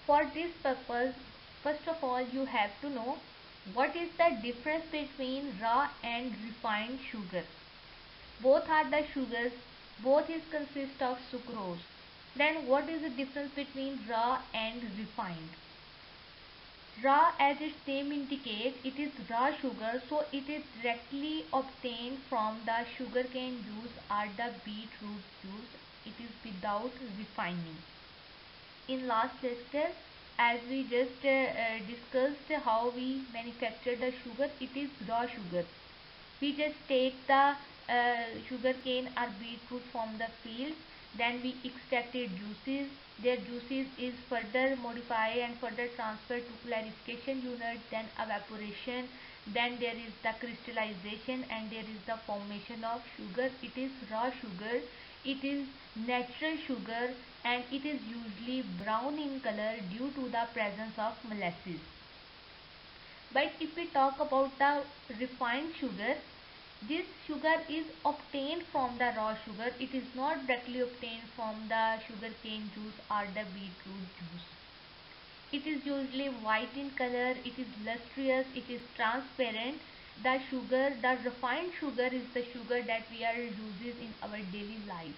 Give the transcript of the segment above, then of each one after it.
For this purpose, first of all you have to know what is the difference between raw and refined sugar. Both are the sugars, both is consist of sucrose. Then what is the difference between raw and refined? Raw, as its name indicates, it is raw sugar, so it is directly obtained from the sugarcane juice or the beetroot juice. It is without refining. In last lecture, as we just discussed how we manufacture the sugar, it is raw sugar. We just take the sugar cane or beetroot from the field, then we extracted juices. Their juices is further modified and further transferred to clarification unit, then evaporation, then there is the crystallization, and there is the formation of sugar. It is raw sugar, it is natural sugar, and it is usually brown in color due to the presence of molasses. But if we talk about the refined sugar, this sugar is obtained from the raw sugar. It is not directly obtained from the sugarcane juice or the beetroot juice. It is usually white in color, it is lustrous, it is transparent. The sugar, the refined sugar is the sugar that we are using in our daily life.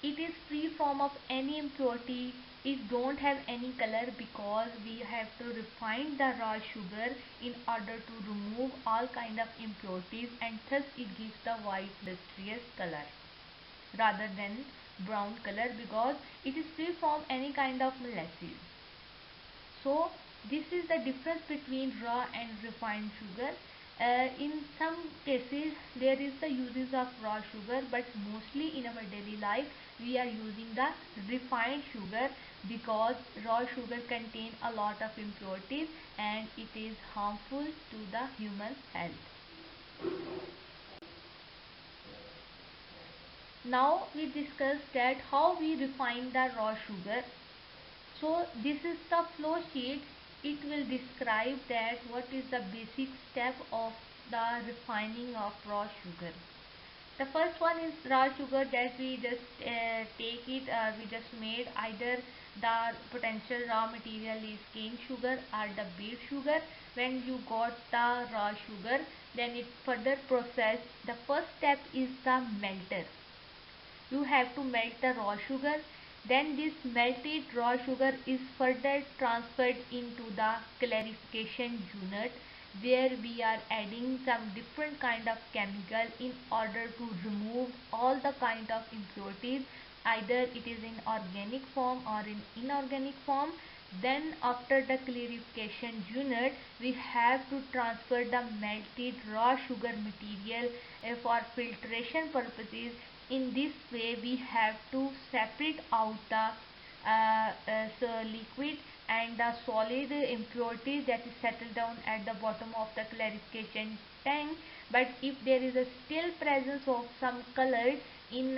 It is free from of any impurity. It don't have any color because we have to refine the raw sugar in order to remove all kind of impurities, and thus it gives the white lustrous color rather than brown color because it is free from any kind of molasses. So this is the difference between raw and refined sugar. In some cases there is the uses of raw sugar, but mostly in our daily life we are using the refined sugar because raw sugar contain a lot of impurities and it is harmful to the human health. Now we discuss that how we refine the raw sugar. So this is the flow sheet. It will describe that what is the basic step of the refining of raw sugar. The first one is raw sugar that we just take it, we just made either the potential raw material is cane sugar or the beet sugar. When you got the raw sugar, then it further processed. The first step is the melter. You have to melt the raw sugar. Then this melted raw sugar is further transferred into the clarification unit, where we are adding some different kind of chemical in order to remove all the kind of impurities, either it is in organic form or in inorganic form. Then after the clarification unit, we have to transfer the melted raw sugar material for filtration purposes. In this way we have to separate out the liquid and the solid impurities that is settled down at the bottom of the clarification tank. But if there is a still presence of some color in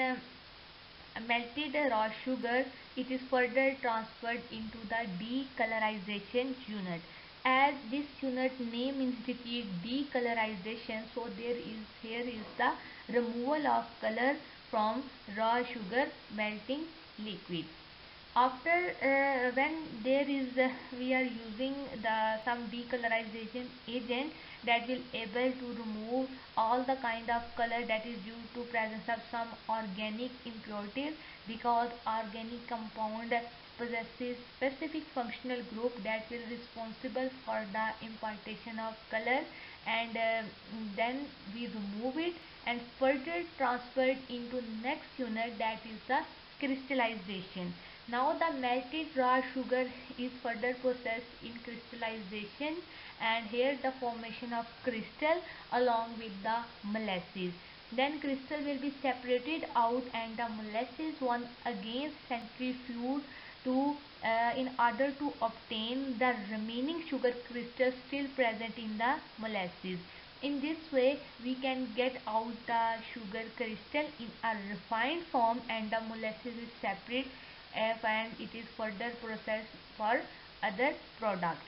melted raw sugar, it is further transferred into the decolorization unit. As this unit name indicates decolorization, so here is the removal of color from raw sugar melting liquid. After when there is we are using some decolorization agent that will able to remove all the kind of color that is due to presence of some organic impurities, because organic compound possesses specific functional group that will responsible for the impartation of color, and then we remove it and further transferred into next unit, that is the crystallization. Now the melted raw sugar is further processed in crystallization, and here the formation of crystal along with the molasses. Then crystal will be separated out and the molasses once again centrifuged to in order to obtain the remaining sugar crystals still present in the molasses. In this way we can get out the sugar crystal in a refined form, and the molasses is separate and it is further processed for other products.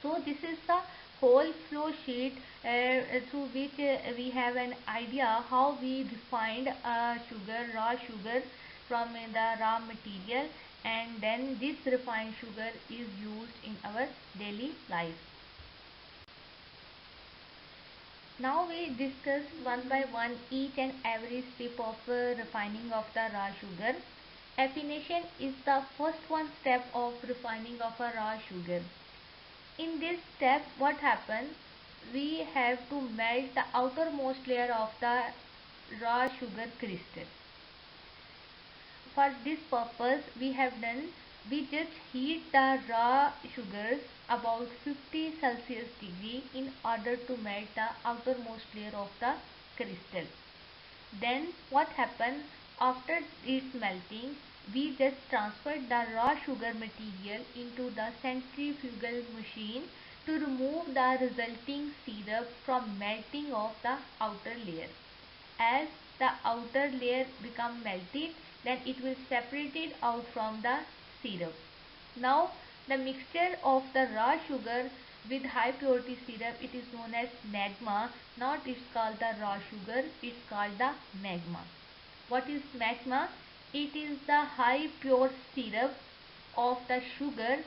So this is the whole flow sheet through which we have an idea how we refined raw sugar from the raw material. and then this refined sugar is used in our daily life. Now we discuss one by one each and every step of refining of the raw sugar. Affination is the first one step of refining of a raw sugar. In this step, what happens? We have to melt the outermost layer of the raw sugar crystal. For this purpose, we just heat the raw sugars about 50 Celsius degree in order to melt the outermost layer of the crystal. Then what happens after its melting? We just transferred the raw sugar material into the centrifugal machine to remove the resulting syrup from melting of the outer layer. As the outer layer become melted, then it will separate it out from the syrup. Now the mixture of the raw sugar with high purity syrup, it is known as magma. Not it's called the raw sugar, it's called the magma. What is magma? It is the high pure syrup of the sugar.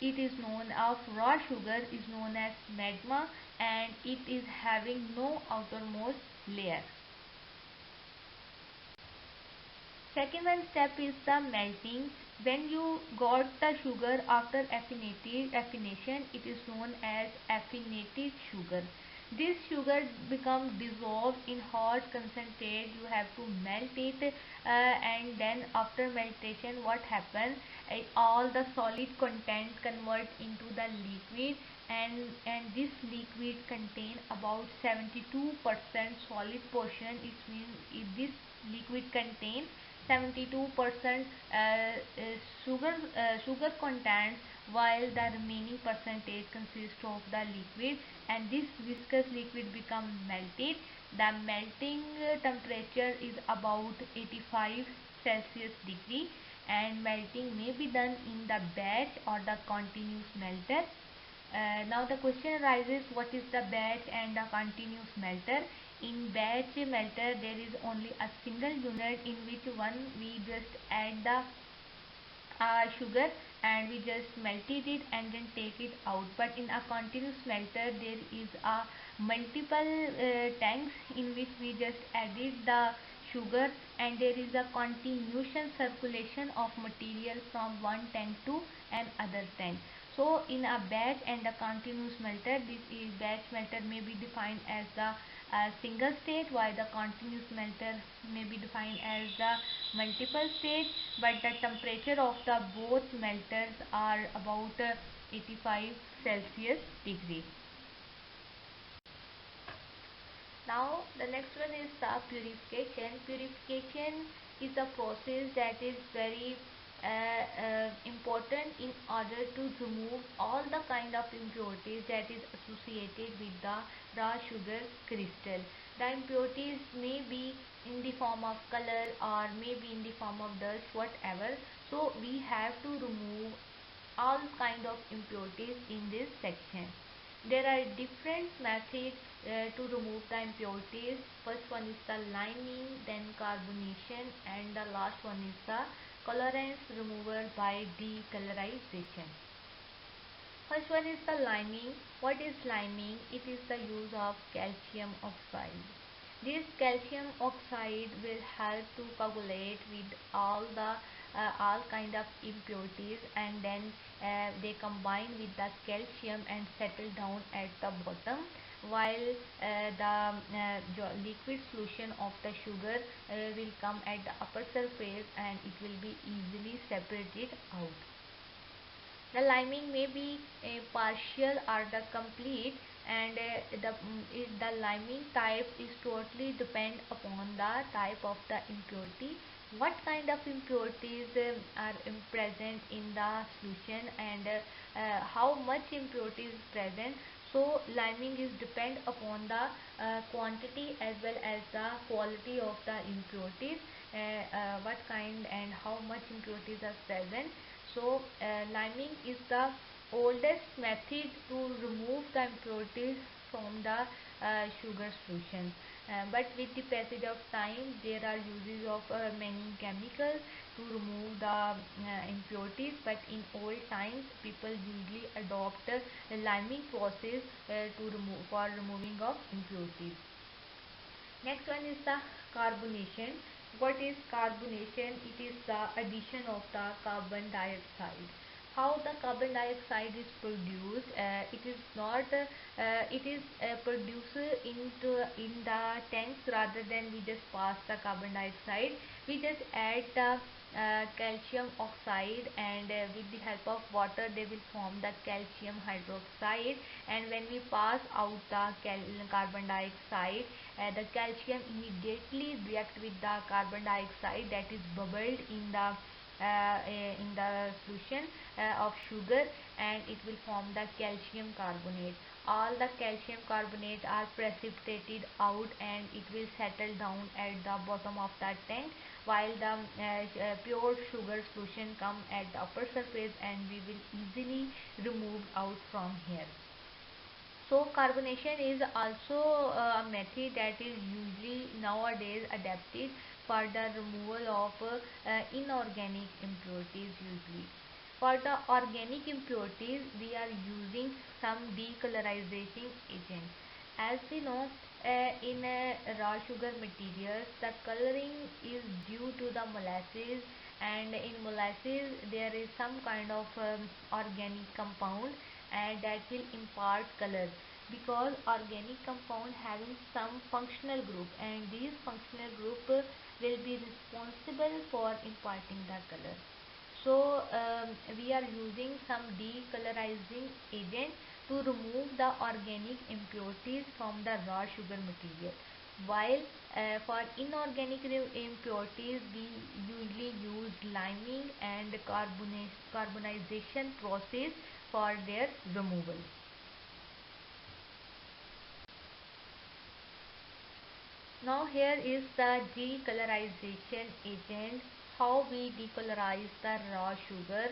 It is known of raw sugar is known as magma, and it is having no outermost layer. Second one step is the melting. When you got the sugar after affination, it is known as affinated sugar. This sugar becomes dissolved in hot concentrate. You have to melt it, and then after meltation, what happens? All the solid content convert into the liquid, and this liquid contain about 72% solid portion. It means if this liquid contains 72% sugar content, while the remaining percentage consists of the liquid, and this viscous liquid become melted. The melting temperature is about 85 Celsius degree, and melting may be done in the batch or the continuous melter. Now the question arises, what is the batch and the continuous melter? In batch melter, there is only a single unit in which we just add the sugar and we just melted it and then take it out. But in a continuous melter, there is a multiple tanks in which we just added the sugar, and there is a continuation circulation of material from one tank to another tank. So in a batch and a continuous melter, this is batch melter may be defined as the single state, while the continuous melter may be defined as the multiple state, but the temperature of the both melters are about 85 Celsius degree. Now the next one is the purification. Purification is a process that is very important in order to remove all the kind of impurities that is associated with the raw sugar crystal. The impurities may be in the form of color or may be in the form of dust, whatever. So we have to remove all kind of impurities in this section. There are different methods to remove the impurities. First one is the liming, then carbonation, and the last one is the colorants removal by decolorization. First one is the liming. What is liming? It is the use of calcium oxide. This calcium oxide will help to coagulate with all kind of impurities, and then they combine with the calcium and settle down at the bottom, while the liquid solution of the sugar will come at the upper surface and it will be easily separated out. The liming may be a partial or the complete, and the liming type is totally depend upon the type of the impurity, what kind of impurities are present in the solution, and how much impurity is present. So liming is depend upon the quantity as well as the quality of the impurities, what kind and how much impurities are present. So liming is the oldest method to remove the impurities from the sugar solution. But with the passage of time, there are uses of many chemicals to remove the impurities. But in old times, people usually adopt a liming process for removing of impurities. Next one is the carbonation. What is carbonation? It is the addition of the carbon dioxide. How the carbon dioxide is produced? It is not. It is produced in the tanks rather than we just pass the carbon dioxide. We just add the calcium oxide, and with the help of water they will form the calcium hydroxide, and when we pass out the carbon dioxide, the calcium immediately react with the carbon dioxide that is bubbled in the solution of sugar, and it will form the calcium carbonate. All the calcium carbonate are precipitated out and it will settle down at the bottom of that tank, while the pure sugar solution come at the upper surface and we will easily remove out from here. So carbonation is also a method that is usually nowadays adapted for the removal of inorganic impurities usually. For the organic impurities, we are using some decolorization agent. As we know, in raw sugar materials, the coloring is due to the molasses, and in molasses there is some kind of organic compound, and that will impart color, because organic compound having some functional group, and these functional group will be responsible for imparting the color. So we are using some decolorizing agent to remove the organic impurities from the raw sugar material, while for inorganic impurities we usually use liming and carbonization process for their removal. Now here is the decolorization agent, how we decolorize the raw sugar.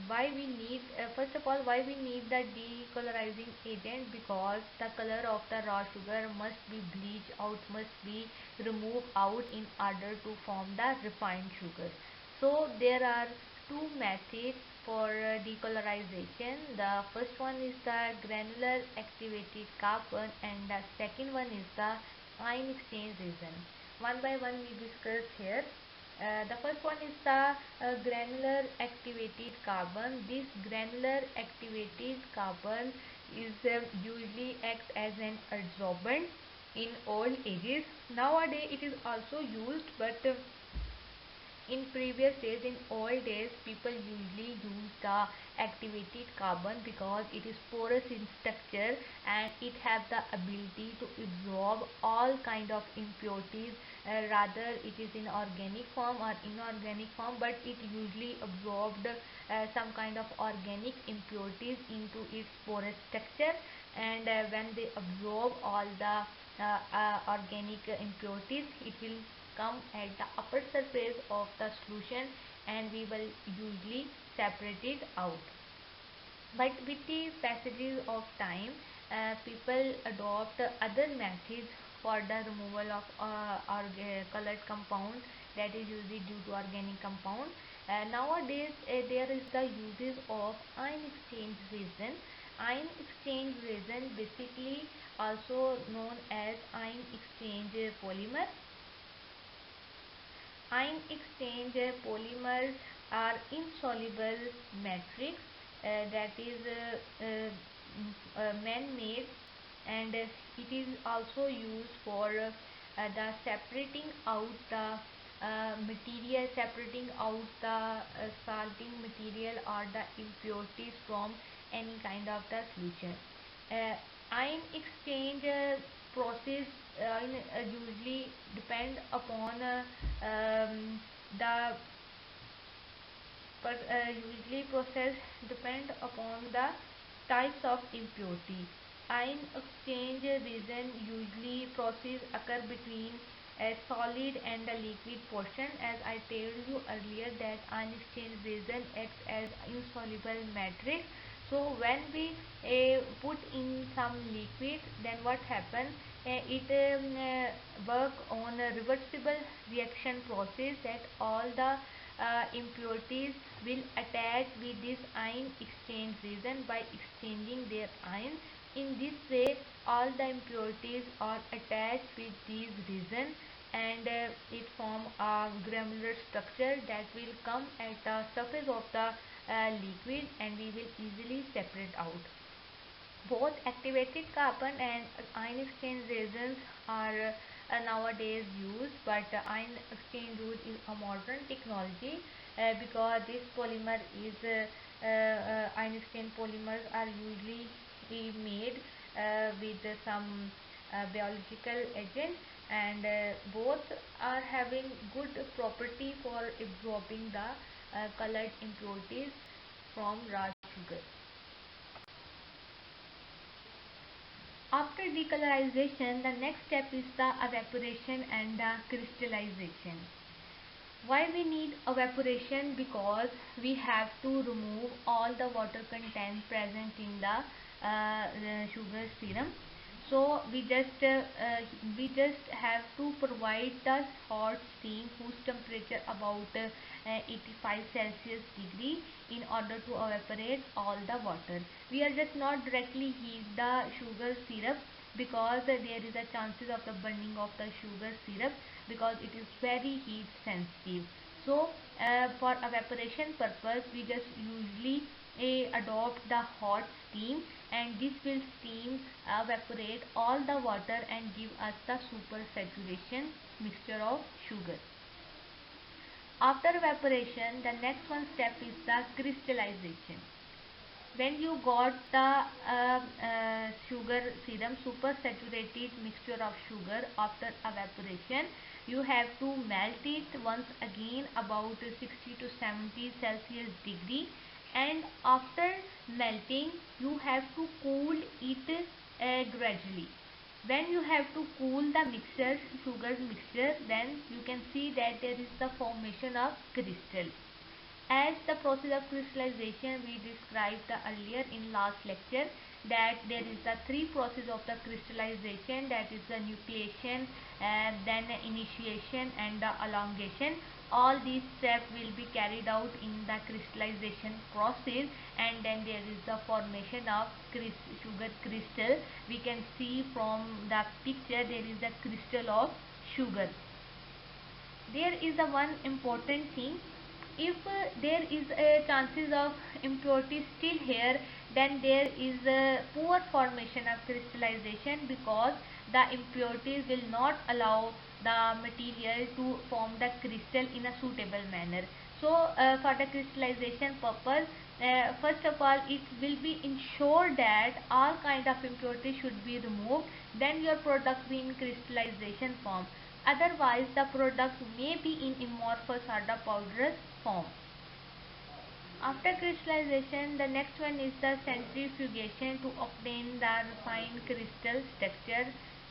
Why we need, first of all, why we need the decolorizing agent? Because the color of the raw sugar must be bleached out, must be removed out in order to form the refined sugar. So there are two methods for decolorization. The first one is the granular activated carbon, and the second one is the ion exchange resin. One by one we discuss here. The first one is the granular activated carbon. This granular activated carbon is usually acts as an adsorbent in old ages. Nowadays it is also used, but in previous days, in old days, people usually use the activated carbon because it is porous in structure and it has the ability to absorb all kind of impurities. Rather it is in organic form or inorganic form, but it usually absorbed some kind of organic impurities into its porous structure, and when they absorb all the organic impurities, it will come at the upper surface of the solution and we will usually separate it out. But with the passages of time, people adopt other methods for the removal of colored compound that is usually due to organic compound. Nowadays there is the uses of ion exchange resin. Ion exchange resin, basically also known as ion exchange polymer. Ion exchange polymers are insoluble matrix that is man-made, and it is also used for the separating out the material, separating out the salting material or the impurities from any kind of the solution. Ion exchange process usually depend upon the usually process depend upon the types of impurity. Ion exchange reason usually process occur between a solid and a liquid portion. As I told you earlier that ion exchange reagent acts as insoluble matrix. So when we put in some liquid, then what happens? It work on a reversible reaction process that all the impurities will attach with this ion exchange reagent by exchanging their ions. In this way, all the impurities are attached with these reagents, and it form a granular structure that will come at the surface of the liquid, and we will easily separate out. Both activated carbon and ion exchange reagents are nowadays used, but ion exchange route is a modern technology because this polymer is ion exchange polymers are usually made with some biological agent, and both are having good property for absorbing the colored impurities from raw sugar. After decolorization, the next step is the evaporation and the crystallization. Why we need evaporation? Because we have to remove all the water content present in the sugar serum. So we just have to provide the hot steam whose temperature about 85 Celsius degree in order to evaporate all the water. We are just not directly heat the sugar syrup because there is a chances of the burning of the sugar syrup because it is very heat sensitive. So for evaporation purpose, we just usually adopt the hot steam, and this will steam evaporate all the water and give us the super saturation mixture of sugar. After evaporation, the next one step is the crystallization. When you got the sugar serum, super saturated mixture of sugar, after evaporation you have to melt it once again about 60 to 70 Celsius degree, and after melting you have to cool it gradually. When you have to cool the mixture, sugar mixture, then you can see that there is the formation of crystal. As the process of crystallization we described earlier in last lecture, that there is the three process of the crystallization, that is the nucleation, then initiation and the elongation. All these steps will be carried out in the crystallization process, and then there is the formation of sugar crystal. We can see from the picture there is the crystal of sugar. There is the one important thing. If there is a chances of impurity still here, then there is a poor formation of crystallization because the impurities will not allow the material to form the crystal in a suitable manner. So for the crystallization purpose, first of all it will be ensured that all kind of impurities should be removed, then your product be in crystallization form. Otherwise the product may be in amorphous or the powderous form. After crystallization, the next one is the centrifugation to obtain the refined crystal structure.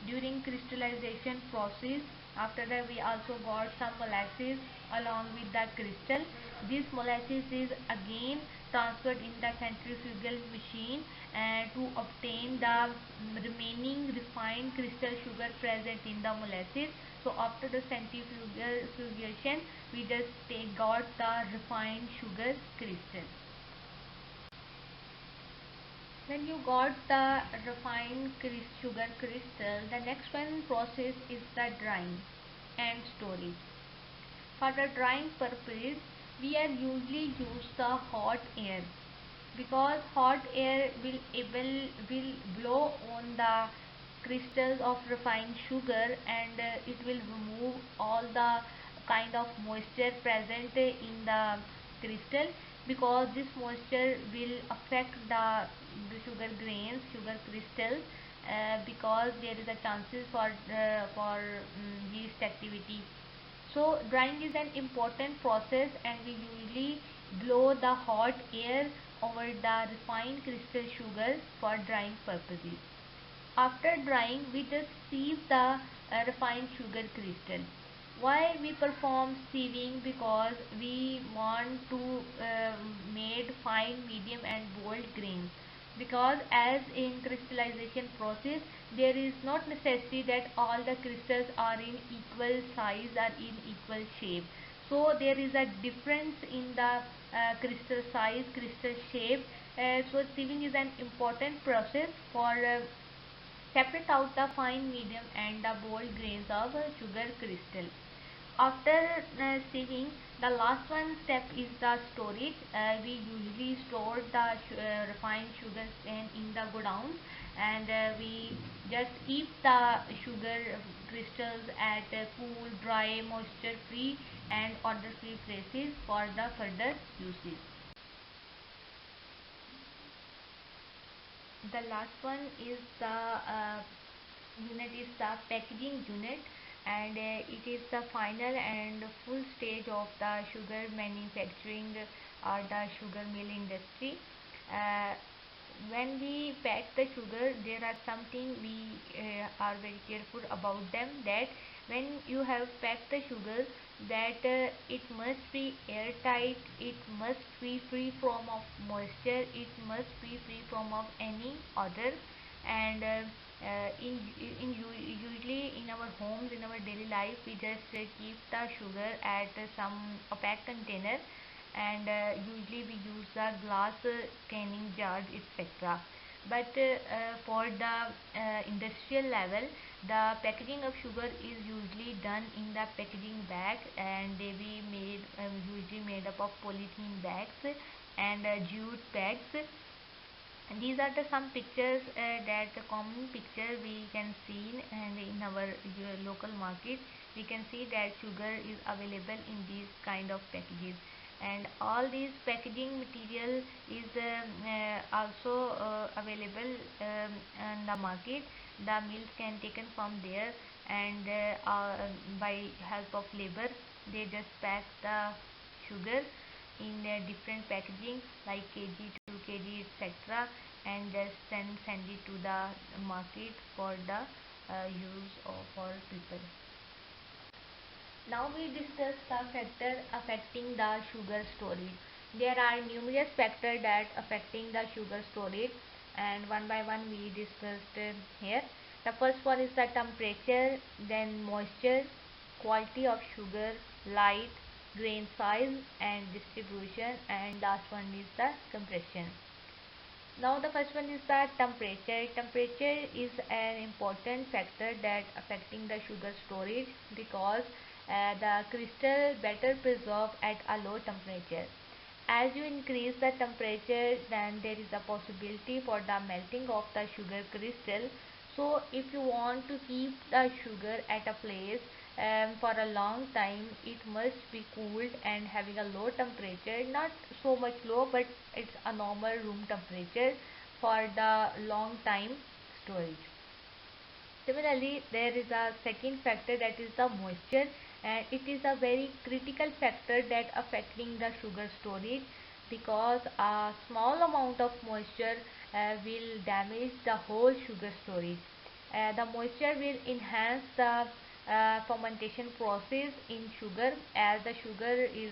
During crystallization process, after that we also got some molasses along with the crystal. This molasses is again transferred in the centrifugal machine to obtain the remaining refined crystal sugar present in the molasses. So after the centrifugation we just got the refined sugar crystal. When you got the refined sugar crystal, the next one process is the drying and storage. For the drying purpose, we are usually use the hot air because hot air will blow on the crystals of refined sugar, and it will remove all the kind of moisture present in the crystal, because this moisture will affect the sugar grains, sugar crystals, because there is a chances for yeast activity. So drying is an important process, and we usually blow the hot air over the refined crystal sugar for drying purposes. After drying, we just sieve the refined sugar crystal. Why we perform sieving? Because we want to made fine, medium and bold grains. Because as in crystallization process, there is not necessity that all the crystals are in equal size or in equal shape. So there is a difference in the crystal size, crystal shape. So sieving is an important process for separate out the fine, medium and the bold grains of sugar crystal. After sieving, the last one step is the storage. We usually store the refined sugar in the godown, and we just keep the sugar crystals at cool, dry, moisture free and odor free places for the further uses. The last one is the unit is the packaging unit, and it is the final and full stage of the sugar manufacturing or the sugar mill industry. uh, when we pack the sugar, there are something we are very careful about them, that when you have packed the sugar, that it must be airtight, it must be free from of moisture, it must be free from of any odor. And usually in our homes, in our daily life, we just keep the sugar at some opaque container, and usually we use the glass canning jars, etc. But for the industrial level, the packaging of sugar is usually done in the packaging bag, and they be made usually made up of polythene bags and jute bags. And these are the some pictures, that the common picture we can see, and in our local market we can see that sugar is available in these kind of packages. And all these packaging material is also available in the market. The mills can taken from there, and by help of labor they just pack the sugar in different packaging like kg, 2 kg, etc., and just send it to the market for the use of for people. Now we discuss the factor affecting the sugar storage. There are numerous factors that affecting the sugar storage, and one by one we discussed here. The first one is the temperature, then moisture, quality of sugar, light, grain size and distribution, and last one is the compression. Now the first one is the temperature. Temperature is an important factor that affecting the sugar storage, because the crystal better preserve at a low temperature. As you increase the temperature, then there is a possibility for the melting of the sugar crystal. So if you want to keep the sugar at a place for a long time, it must be cooled and having a low temperature, not so much low, but it's a normal room temperature for the long time storage. Similarly, there is a second factor, that is the moisture, and it is a very critical factor that affecting the sugar storage, because a small amount of moisture will damage the whole sugar storage. The moisture will enhance the fermentation process in sugar, as the sugar is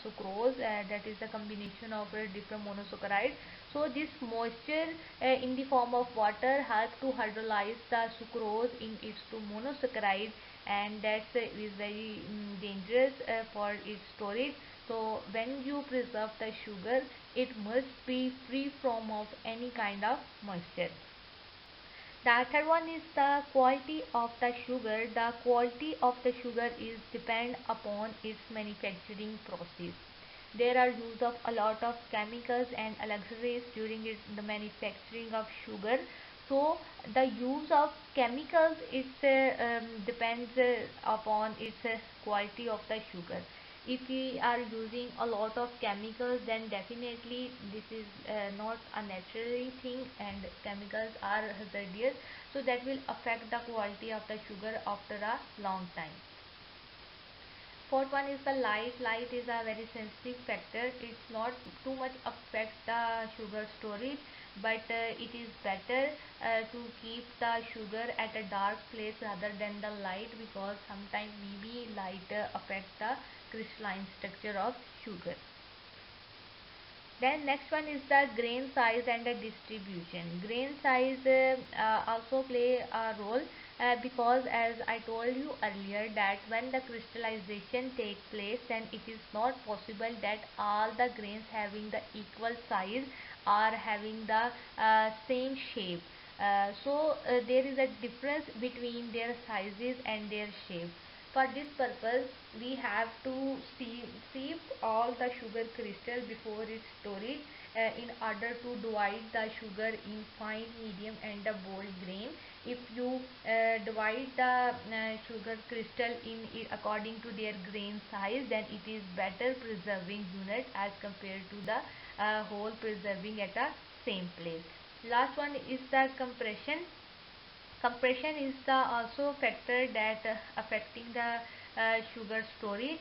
sucrose, that is the combination of different monosaccharides. So this moisture in the form of water help to hydrolyze the sucrose in its two monosaccharide, and that is very dangerous for its storage. So when you preserve the sugar, it must be free from of any kind of moisture. The third one is the quality of the sugar. The quality of the sugar is depend upon its manufacturing process. There are use of a lot of chemicals and elixires during the manufacturing of sugar. So the use of chemicals, it depends upon its quality of the sugar. If we are using a lot of chemicals, then definitely this is not a natural thing, and chemicals are hazardous, so that will affect the quality of the sugar after a long time. Fourth one is the light. Light is a very sensitive factor. It's not too much affect the sugar storage, but it is better to keep the sugar at a dark place rather than the light, because sometimes maybe light affect the crystalline structure of sugar. Then next one is the grain size and the distribution. Grain size also play a role, because as I told you earlier that when the crystallization takes place, then it is not possible that all the grains having the equal size are having the same shape. There is a difference between their sizes and their shape. For this purpose, we have to sieve all the sugar crystal before its storage in order to divide the sugar in fine, medium and the bold grain. If you divide the sugar crystal according to their grain size, then it is better preserving unit as compared to the whole preserving at a same place. Last one is the compression. Compression is the also factor that affecting the sugar storage,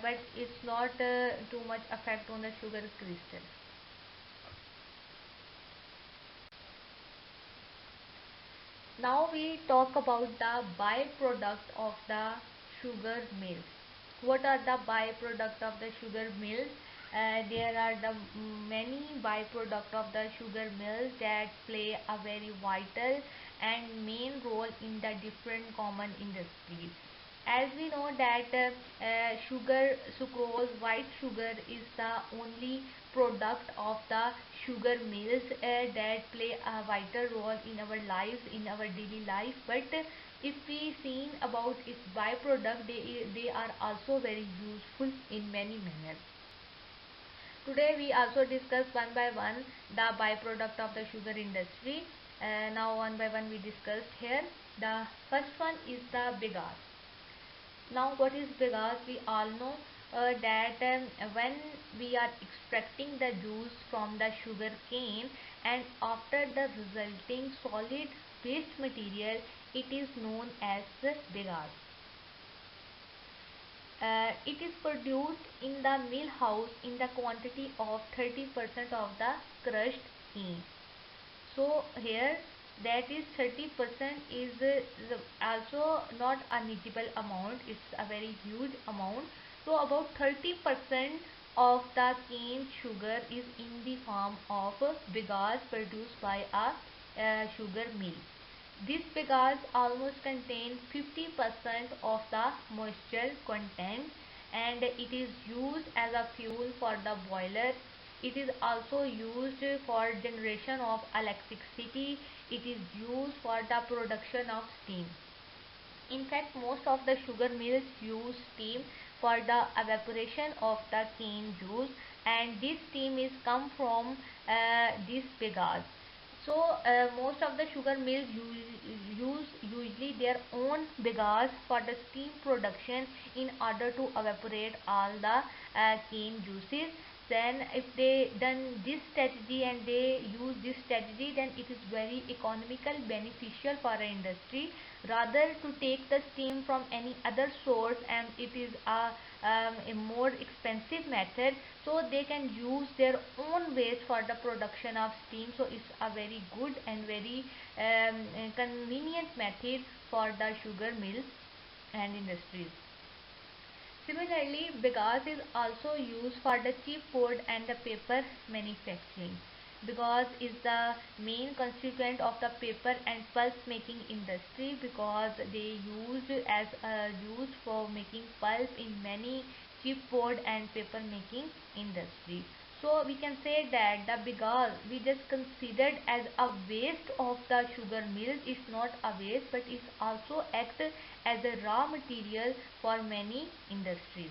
but it's not too much effect on the sugar crystal. Now we talk about the byproduct of the sugar mills. What are the byproduct of the sugar mills? There are the many byproduct of the sugar mills that play a very vital and main role in the different common industries. As we know that sugar, sucrose, white sugar is the only product of the sugar mills that play a vital role in our lives, in our daily life. But if we seen about its byproduct, they are also very useful in many manners. Today we also discuss one by one the byproduct of the sugar industry. Now one by one we discussed here. The first one is the bagasse. Now what is bagasse? We all know that when we are extracting the juice from the sugar cane, and after the resulting solid waste material, it is known as bagasse. It is produced in the mill house in the quantity of 30% of the crushed cane. So here that is 30% is also not a negligible amount, it's a very huge amount. So about 30% of the cane sugar is in the form of bagasse produced by a sugar mill. This bagasse almost contains 50% of the moisture content, and it is used as a fuel for the boiler. It is also used for generation of electricity. It is used for the production of steam. In fact, most of the sugar mills use steam for the evaporation of the cane juice, and this steam is come from this bagasse. So most of the sugar mills use usually their own bagasse for the steam production in order to evaporate all the cane juices. Then if they done this strategy and they use this strategy, then it is very economical beneficial for an industry rather to take the steam from any other source, and it is a more expensive method. So they can use their own waste for the production of steam. So it's a very good and very convenient method for the sugar mills and industries. Similarly, bagasse is also used for the chipboard and the paper manufacturing. Bagasse is the main constituent of the paper and pulp making industry, because they used for making pulp in many chipboard and paper making industry. So we can say that the bagasse we just considered as a waste of the sugar mills is not a waste, but it also acts as a raw material for many industries.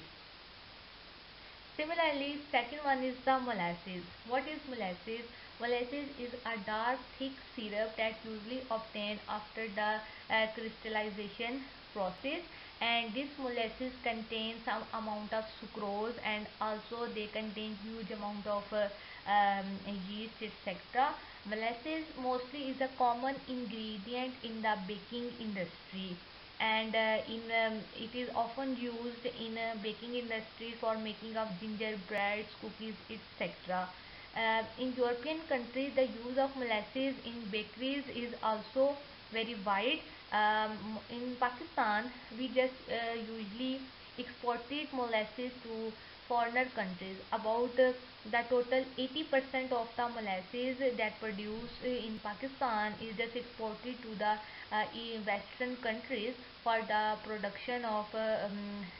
Similarly, second one is the molasses. What is molasses? Molasses is a dark, thick syrup that usually obtained after the crystallization process, and this molasses contains some amount of sucrose, and also they contain huge amount of yeast, etc. Molasses mostly is a common ingredient in the baking industry, and it is often used in baking industry for making of gingerbreads, cookies, etc. In European countries, the use of molasses in bakeries is also very wide. In Pakistan, we just usually exported molasses to foreigner countries. About the total 80% of the molasses that produced in Pakistan is just exported to the Western countries for the production of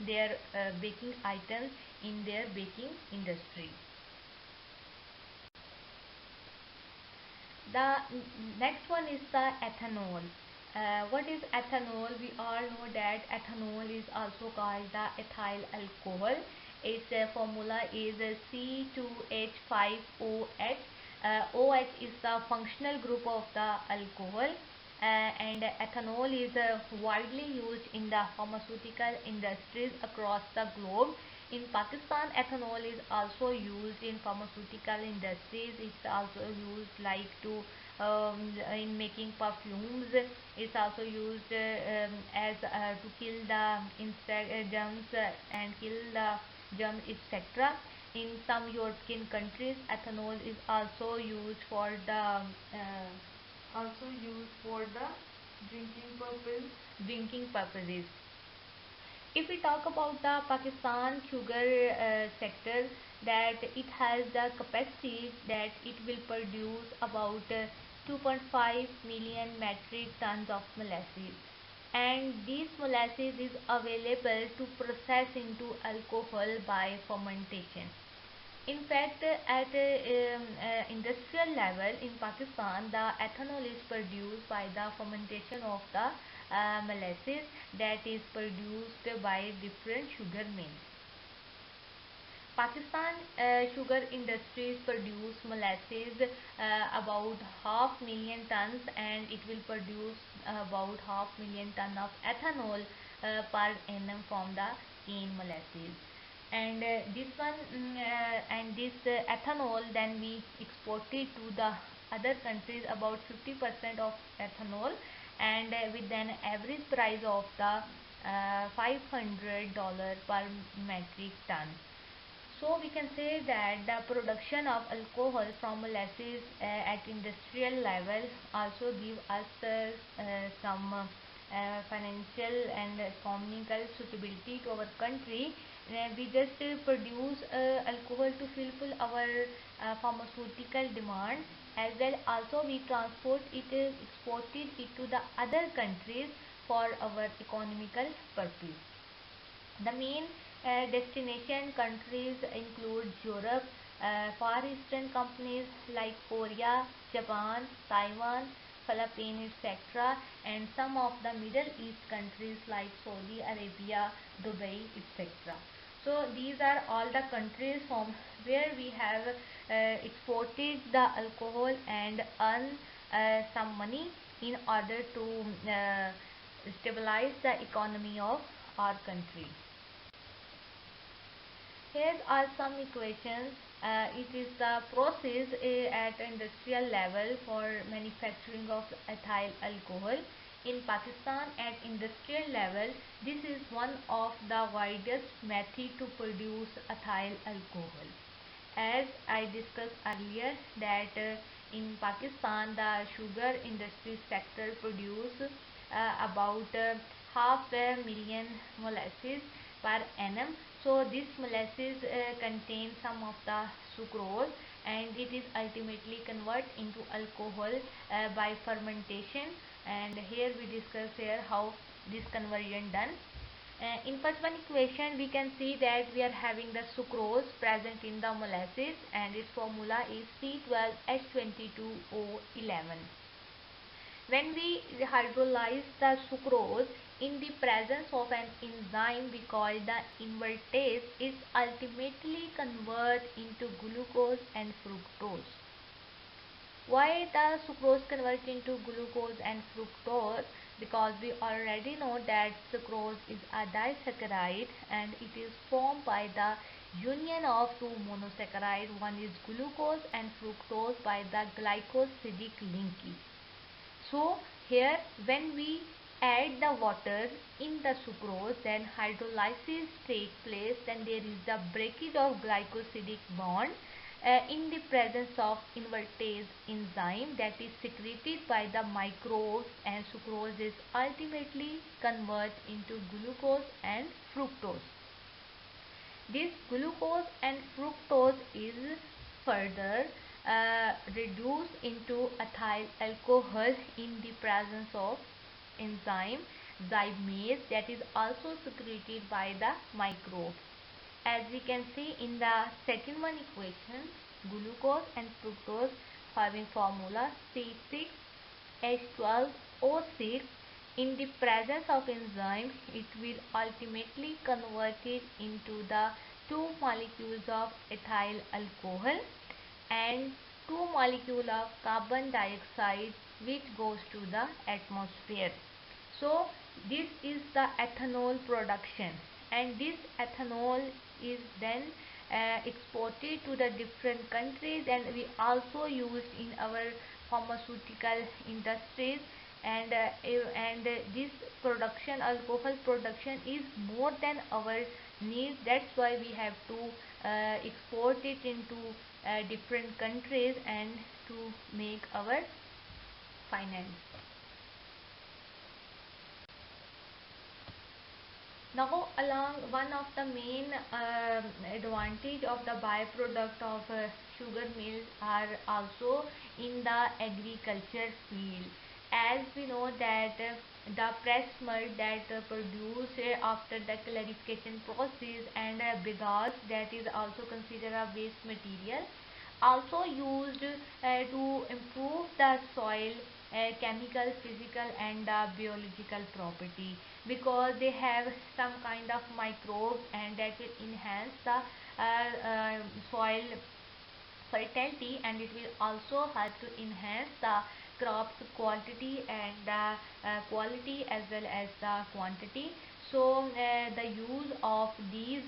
their baking items in their baking industry. The next one is the ethanol. What is ethanol? We all know that ethanol is also called the ethyl alcohol. Its formula is C2H5OH. OH is the functional group of the alcohol, and ethanol is widely used in the pharmaceutical industries across the globe. In Pakistan, ethanol is also used in pharmaceutical industries. It's also used like to in making perfumes. It's also used as to kill the insect germs and kill the germs, etc. In some European countries, ethanol is also used for the drinking purposes. If we talk about the Pakistan sugar sector, that it has the capacity that it will produce about 2.5 million metric tons of molasses, and this molasses is available to process into alcohol by fermentation. In fact, at industrial level in Pakistan, the ethanol is produced by the fermentation of the molasses that is produced by different sugar mills. Pakistan sugar industries produce molasses about half million tons, and it will produce about half million ton of ethanol per annum from the cane molasses. And this ethanol then we exported to the other countries, about 50% of ethanol, and with an average price of the $500 per metric ton. So we can say that the production of alcohol from molasses at industrial level also give us some financial and economical suitability to our country. We just produce alcohol to fulfill our pharmaceutical demand, as well also we transport it, exported it to the other countries for our economical purpose. The main destination countries include Europe, Far Eastern companies like Korea, Japan, Taiwan, Philippines, etc., and some of the Middle East countries like Saudi Arabia, Dubai, etc. So these are all the countries from where we have exported the alcohol and earn some money in order to stabilize the economy of our country. Here are some equations. It is the process at industrial level for manufacturing of ethyl alcohol. In Pakistan, at industrial level, this is one of the widest method to produce ethyl alcohol. As I discussed earlier that in Pakistan, the sugar industry sector produce about half a million molasses per annum. So this molasses contains some of the sucrose, and it is ultimately converted into alcohol by fermentation. And here we discuss here how this conversion done. In first one equation, we can see that we are having the sucrose present in the molasses, and its formula is C12H22O11. When we hydrolyze the sucrose in the presence of an enzyme we call the invertase, it ultimately converts into glucose and fructose. Why the sucrose converts into glucose and fructose? Because we already know that sucrose is a disaccharide, and it is formed by the union of two monosaccharides. One is glucose and fructose by the glycosidic linkage. So here when we add the water in the sucrose, then hydrolysis takes place, then there is the breakage of glycosidic bond, in the presence of invertase enzyme that is secreted by the microbes, and sucrose is ultimately converted into glucose and fructose. This glucose and fructose is further reduced into ethyl alcohol in the presence of enzyme zymase that is also secreted by the microbes. As we can see in the second one equation, glucose and fructose having formula C6H12O6. In the presence of enzyme, it will ultimately convert it into the two molecules of ethyl alcohol and two molecules of carbon dioxide, which goes to the atmosphere. So this is the ethanol production, and this ethanol is then exported to the different countries, and we also use in our pharmaceutical industries. And this production, alcohol production, is more than our needs. That's why we have to export it into different countries and to make our finance. Now, along one of the main advantage of the byproduct of sugar mills are also in the agriculture field. As we know that the press mud that produced after the clarification process and bagasse, that is also considered a waste material, also used to improve the soil chemical, physical and biological property, because they have some kind of microbes and that will enhance the soil fertility, and it will also help to enhance the crops quantity and quality as well as the quantity. So the use of these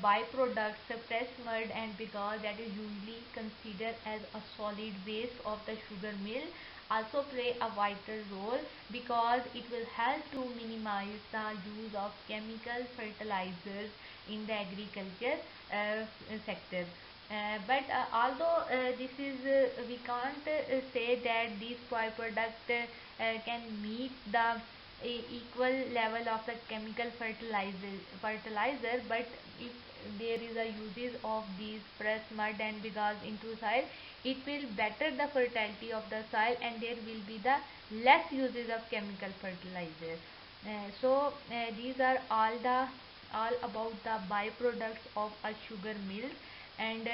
byproducts, pressed mud and bagasse, that is usually considered as a solid waste of the sugar mill, also play a vital role, because it will help to minimize the use of chemical fertilizers in the agriculture sector. But although this is we can't say that these byproducts can meet the equal level of the chemical fertilizer, but if there is a uses of these pressed mud and bagasse into soil, it will better the fertility of the soil and there will be the less uses of chemical fertilizer. These are all about the byproducts of a sugar mill, and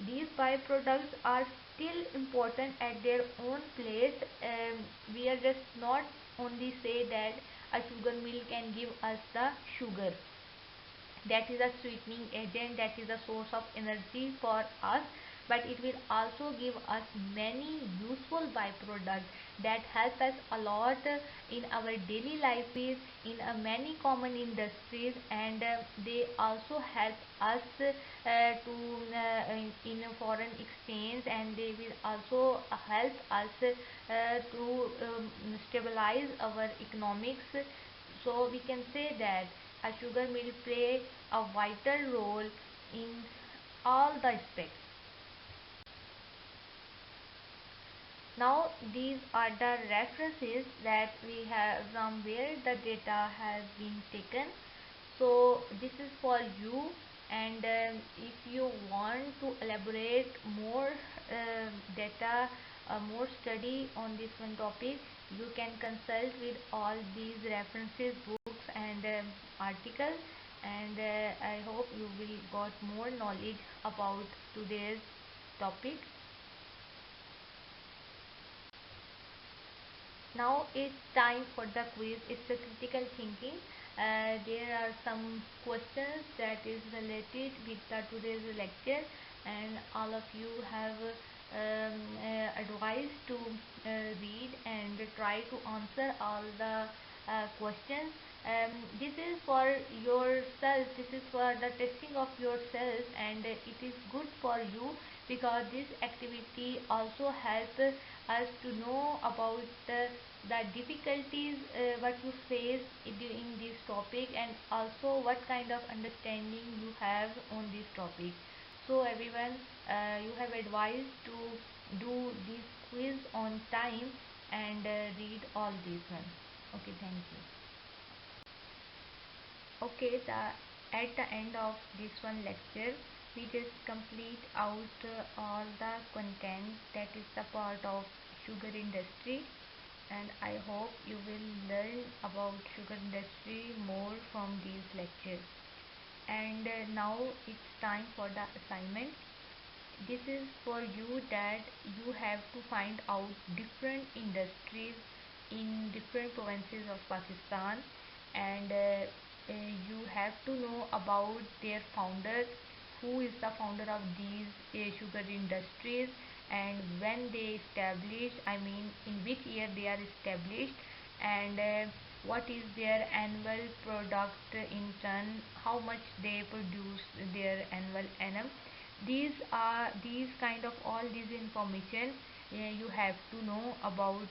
these byproducts are still important at their own place. We are just not only say that a sugar mill can give us the sugar, that is a sweetening agent, that is a source of energy for us, but it will also give us many useful byproducts that help us a lot in our daily lives, in many common industries, and they also help us in a foreign exchange, and they will also help us to stabilize our economics. So we can say that a sugar mill play a vital role in all the aspects. Now these are the references that we have from where the data has been taken. So this is for you, and if you want to elaborate more data, more study on this one topic, you can consult with all these references, books and articles, and I hope you will got more knowledge about today's topic. Now it's time for the quiz. It's a critical thinking. There are some questions that is related with today's lecture, and all of you have advised to read and try to answer all the questions. This is for yourself, this is for the testing of yourself, and it is good for you, because this activity also helps us to know about the difficulties what you face in this topic, and also what kind of understanding you have on this topic. So everyone, you have advised to do this quiz on time and read all these ones. Okay, thank you. Okay, at the end of this one lecture, we just complete out all the content that is the part of sugar industry, and I hope you will learn about sugar industry more from these lectures. And now it's time for the assignment. This is for you that you have to find out different industries in different provinces of Pakistan, and you have to know about their founder, who is the founder of these sugar industries, and when they established, I mean in which year they are established, and what is their annual product in ton, how much they produce their annual annum. These kind of all these information you have to know about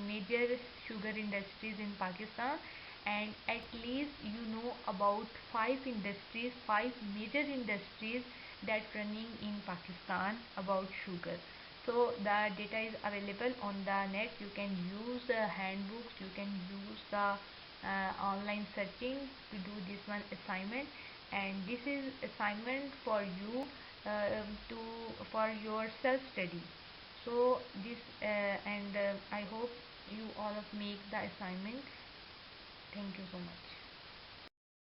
major sugar industries in Pakistan, and at least you know about five major industries that running in Pakistan about sugar. So the data is available on the net. You can use handbooks, you can use the online searching to do this one assignment, and this is assignment for you to for your self study. So this and I hope you all of make the assignment. Thank you so much.